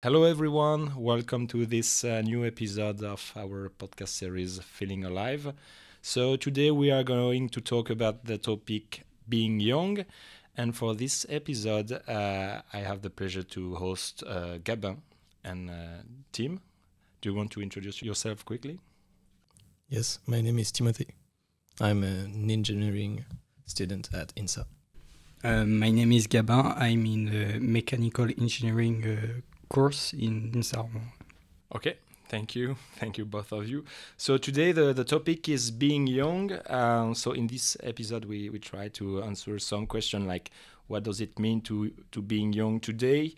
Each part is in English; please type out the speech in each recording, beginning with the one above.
Hello, everyone. Welcome to this new episode of our podcast series, Feeling Alive. So, today we are going to talk about the topic being young. And for this episode, I have the pleasure to host Gabin and Tim. Do you want to introduce yourself quickly? Yes, my name is Timothy. I'm an engineering student at INSA. My name is Gabin. I'm in the mechanical engineering course in Saron. Okay, thank you. Thank you, both of you. So today the topic is being young. So in this episode, we try to answer some question like what does it mean to being young today?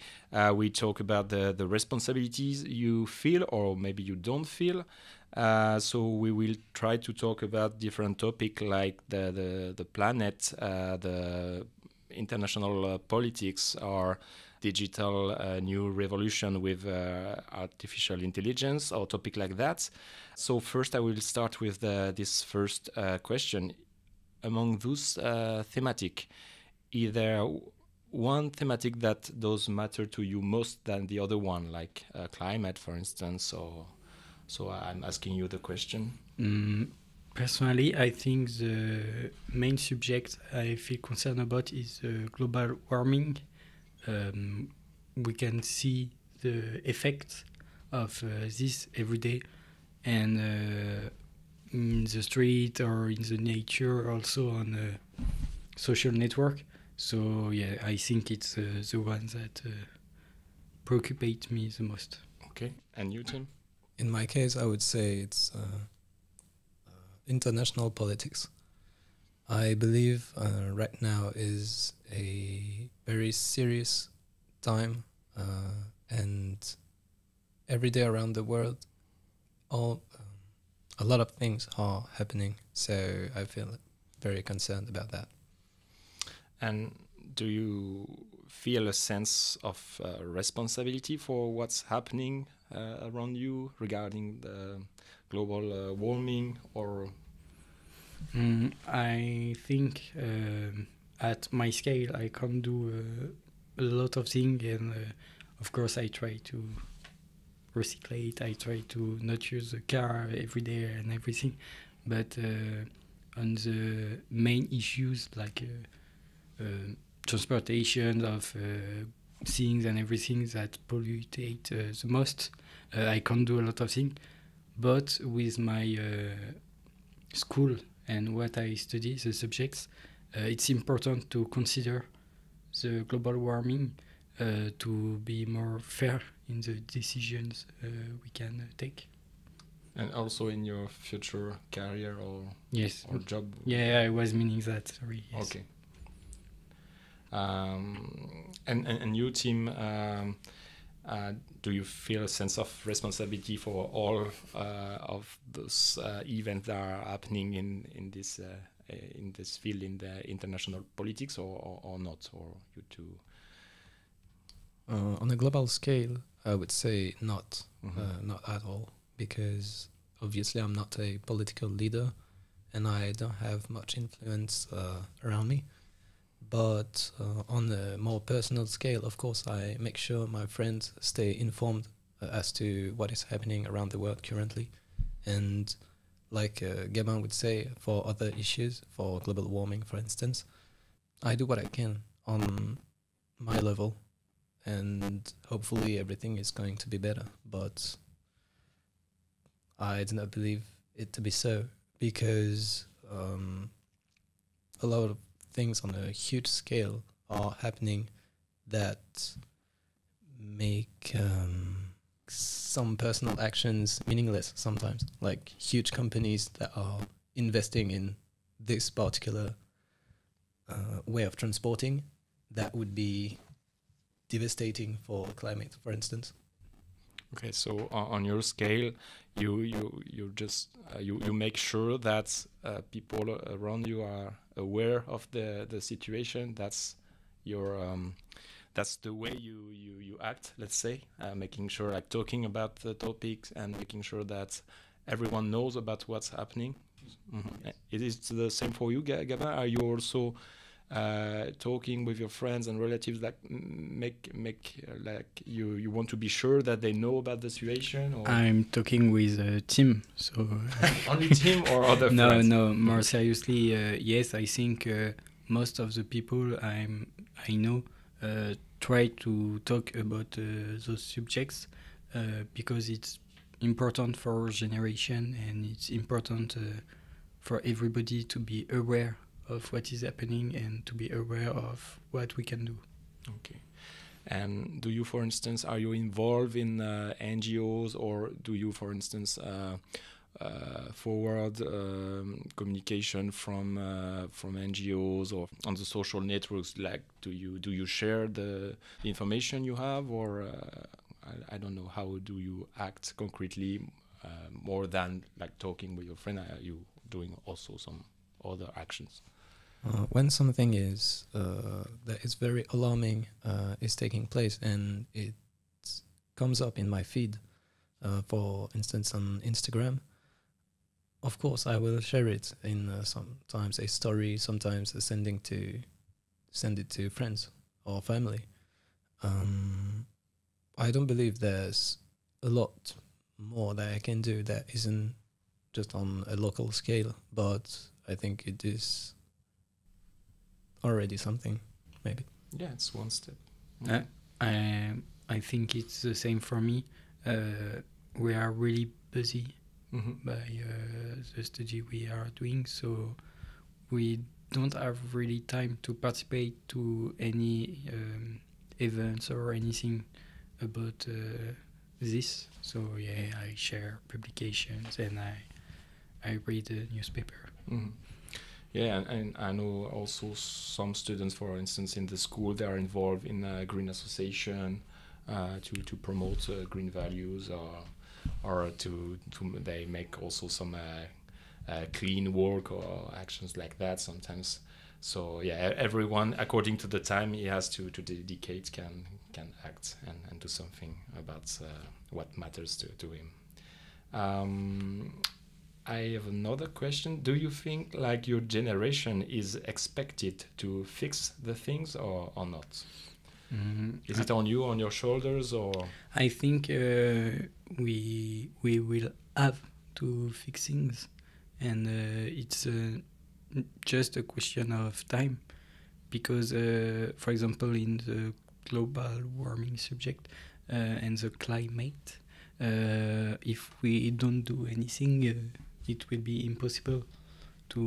We talk about the responsibilities you feel or maybe you don't feel. So we will try to talk about different topic like the planet, the international politics or digital new revolution with artificial intelligence or topic like that. So first I will start with this first question. Among those thematic, is there one thematic that does matter to you most than the other one, like climate, for instance? Or so I'm asking you the question. Personally, I think the main subject I feel concerned about is global warming. We can see the effect of this every day, and in the street or in the nature, also on social network. So yeah, I think it's the one that preoccupate me the most. Okay, and you, Tim? In my case, I would say it's international politics. I believe right now is a very serious time, and every day around the world, a lot of things are happening. So I feel very concerned about that. And do you feel a sense of responsibility for what's happening around you regarding the global warming or? I think at my scale I can do a lot of things, and of course I try to recyclate. I try to not use the car every day and everything, but on the main issues like transportation of things and everything that pollute the most, I can do a lot of things. But with my school and what I study, the subjects, it's important to consider the global warming to be more fair in the decisions we can take. And also in your future career or Yes. or job? Yeah, I was meaning that. Sorry. Yes. Okay. And you, Tim, do you feel a sense of responsibility for all of those events that are happening in this field in the international politics, or not, or you too? On a global scale, I would say not, Mhm. not at all, because obviously I'm not a political leader, and I don't have much influence around me. But on a more personal scale, of course, I make sure my friends stay informed as to what is happening around the world currently. And like Gabin would say, for other issues, for global warming, for instance, I do what I can on my level, and hopefully everything is going to be better. But I do not believe it to be so, because a lot of things on a huge scale are happening that make some personal actions meaningless sometimes, like huge companies that are investing in this particular way of transporting that would be devastating for climate, for instance. Okay, so on your scale, you just you make sure that people around you are aware of the situation. That's your that's the way you act. Let's say making sure like talking about the topics and making sure that everyone knows about what's happening. It is the same for you, Gabin. Are you also talking with your friends and relatives, like make like you want to be sure that they know about the situation? Or I'm talking with a team, so only team or other friends? no. More seriously, yes, I think most of the people I know try to talk about those subjects because it's important for our generation, and it's important for everybody to be aware of what is happening and to be aware of what we can do. Okay. And do you, for instance, are you involved in NGOs, or do you, for instance, forward communication from NGOs or on the social networks? Like, do you share the information you have, or I don't know, how do you act concretely more than like talking with your friend? Are you doing also some other actions? When something is that is very alarming is taking place and it comes up in my feed, for instance on Instagram, of course I will share it in sometimes a story, sometimes send it to friends or family. I don't believe there's a lot more that I can do that isn't just on a local scale, but I think it is already something, maybe. Yeah, it's one step. I think it's the same for me. We are really busy by the study we are doing, so we don't have really time to participate to any events or anything about this. So yeah, I share publications and I read the newspaper. Yeah, and I know also some students, for instance, in the school, they are involved in a green association to promote green values, or to they make also some clean work or actions like that sometimes. So yeah, everyone according to the time he has to dedicate can act and do something about what matters to him. I have another question. Do you think like your generation is expected to fix the things or not? Is it on you, on your shoulders, or? I think we will have to fix things, and it's just a question of time, because for example in the global warming subject and the climate, if we don't do anything, it will be impossible to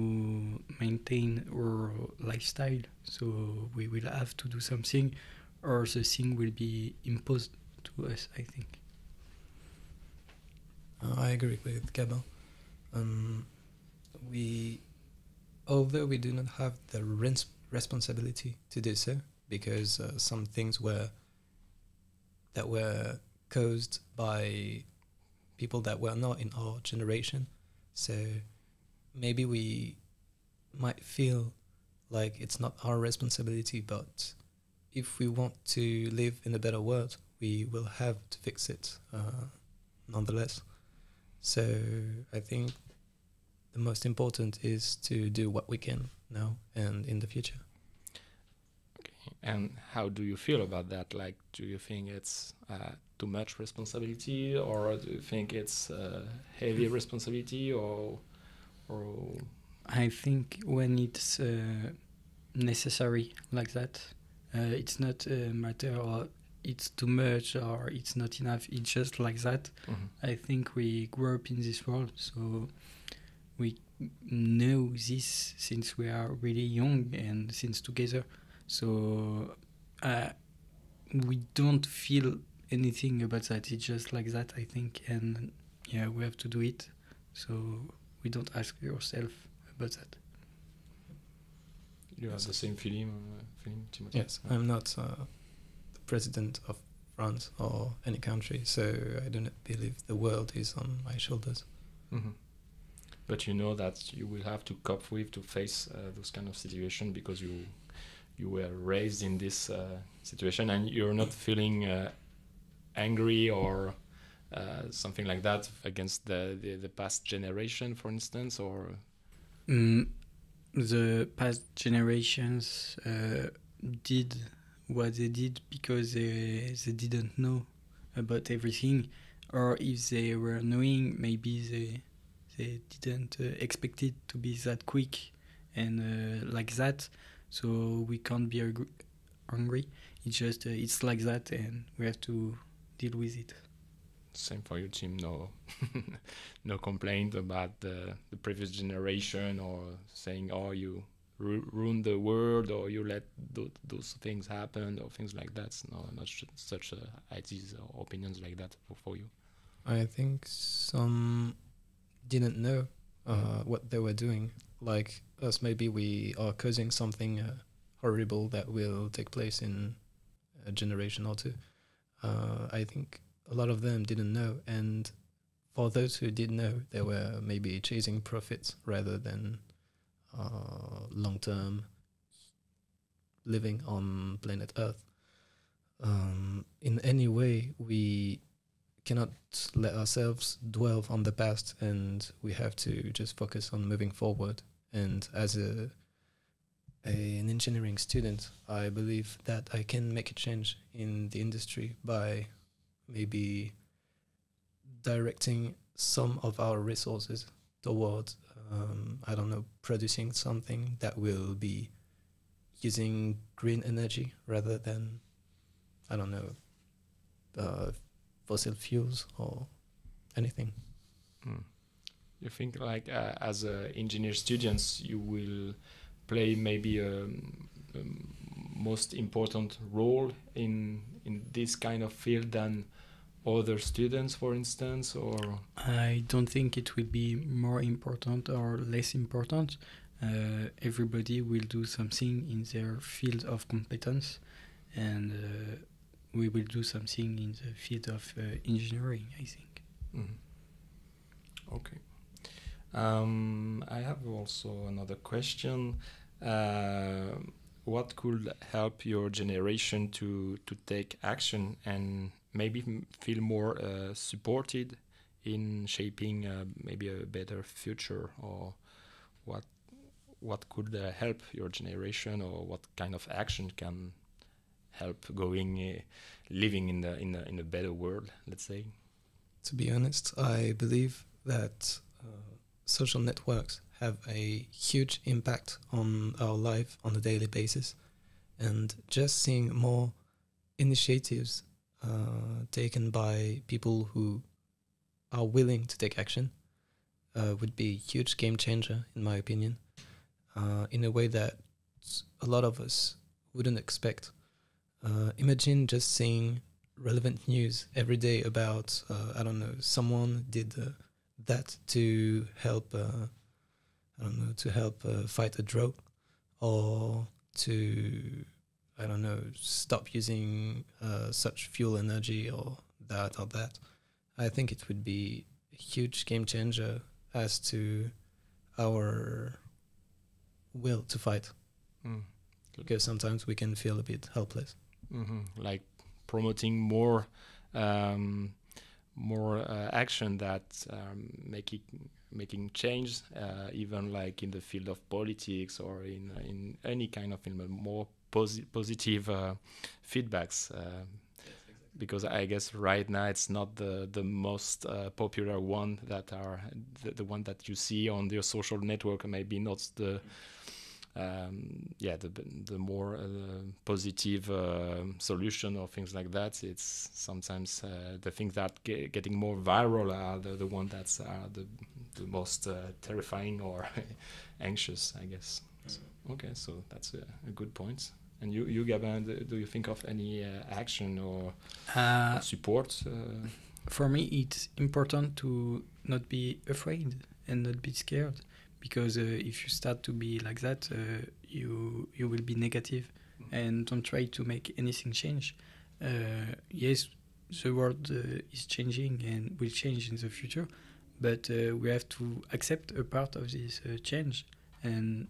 maintain our lifestyle. So we will have to do something, or the thing will be imposed to us, I think. I agree with Gabin. Although we do not have the responsibility to do so, because some things were caused by people that were not in our generation, so maybe we might feel like it's not our responsibility, but if we want to live in a better world, we will have to fix it nonetheless. So I think the most important is to do what we can now and in the future. Okay. And how do you feel about that? Like, do you think it's too much responsibility, or do you think it's heavy responsibility, or? I think when it's necessary like that, it's not a matter of it's too much or it's not enough. It's just like that. I think we grew up in this world, so we know this since we are really young and since together. So we don't feel anything about that. It's just like that, I think, and yeah, we have to do it. So we don't ask yourself about that. You have the same feeling, Timothy? Yes, I'm not the president of France or any country, so I do not believe the world is on my shoulders. But you know that you will have to cope with, to face those kind of situation, because you were raised in this situation, and you're not feeling angry or something like that against the past generation, for instance, or? the past generations did what they did because they didn't know about everything, or if they were knowing, maybe they didn't expect it to be that quick and like that. So we can't be angry. It's just it's like that, and we have to deal with it. Same for your team. No, no complaint about the previous generation or saying, "Oh, you ruined the world," or "You let those things happen," or things like that. No, not such ideas or opinions like that for you. I think some didn't know what they were doing. Like us, maybe we are causing something horrible that will take place in a generation or two. I think a lot of them didn't know, and for those who did know, they were maybe chasing profits rather than long-term living on planet Earth. In any way, we cannot let ourselves dwell on the past, and we have to just focus on moving forward. And as an engineering student, I believe that I can make a change in the industry by maybe directing some of our resources towards, I don't know, producing something that will be using green energy rather than, I don't know, fossil fuels or anything. You think like as engineer students, you will play maybe a most important role in this kind of field than other students, for instance, or? I don't think it will be more important or less important. Everybody will do something in their field of competence, and we will do something in the field of engineering, I think. Okay. I have also another question. What could help your generation to take action and maybe feel more supported in shaping maybe a better future, or what could help your generation, or what kind of action can help living in a better world, let's say? To be honest, I believe that social networks have a huge impact on our life on a daily basis, and just seeing more initiatives taken by people who are willing to take action would be a huge game changer, in my opinion, in a way that a lot of us wouldn't expect. Imagine just seeing relevant news every day about, I don't know, someone did that to help, I don't know, to help fight a drought, or to, I don't know, stop using such fuel energy or that. I think it would be a huge game changer as to our will to fight. Because sometimes we can feel a bit helpless. Like promoting more action that making change, even like in the field of politics or in any kind of field, more positive feedbacks. Because I guess right now it's not the most popular one that are the one that you see on your social network, maybe not the the more positive solution or things like that. It's sometimes the things that getting more viral are the one that's the most terrifying or anxious, I guess. Okay, so that's a good point. And you Gabin, do you think of any action or support? For me, it's important to not be afraid and not be scared, because if you start to be like that, you will be negative and don't try to make anything change. Yes, the world is changing and will change in the future, but we have to accept a part of this change and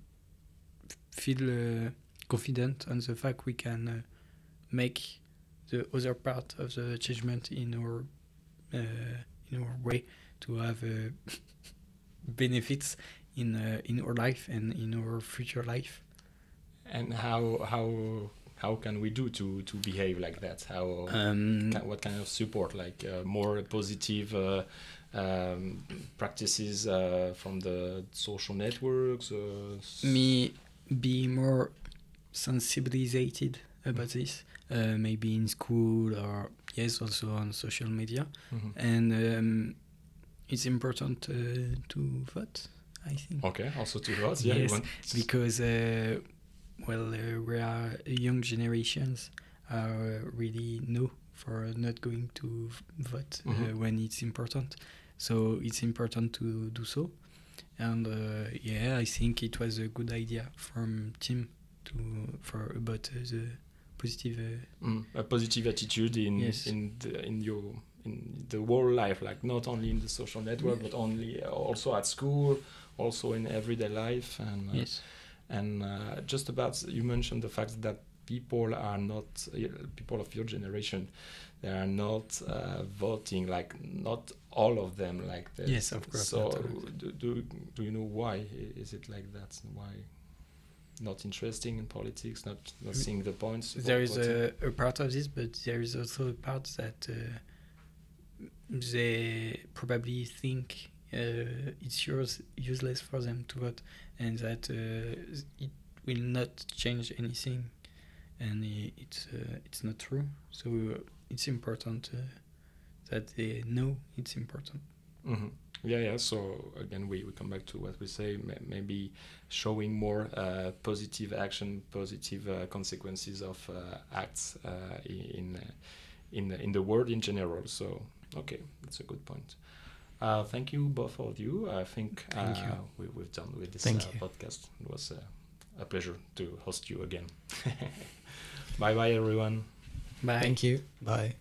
feel confident on the fact we can make the other part of the changement in our way to have benefits in our life and in our future life. And how can we do to behave like that? What kind of support, like more positive practices from the social networks? Me be more sensibilized about this, maybe in school or yes, also on social media, and it's important to vote, I think. Okay, also to vote, yeah. Yes, because we are young generations are really no for not going to vote when it's important. So it's important to do so. And I think it was a good idea from Tim about the positive a positive attitude in the whole life, like not only in the social network, but also at school, also in everyday life. And yes. And just about, you mentioned the fact that people are not, people of your generation, they are not voting, like not all of them like this. Yes, of course. So do you know why is it like that? Why not interesting in politics, not seeing the points? There is a part of this, but there is also a part that they probably think it's useless for them to vote, and that it will not change anything, and it's not true. So it's important that they know it's important. Mm-hmm. Yeah. So again, we come back to what we say. Maybe showing more positive action, positive consequences of acts in the world in general. So okay, that's a good point. Thank you, both of you. I think we've done with this podcast. It was a pleasure to host you again. Bye, everyone. Bye. Thank you. Bye.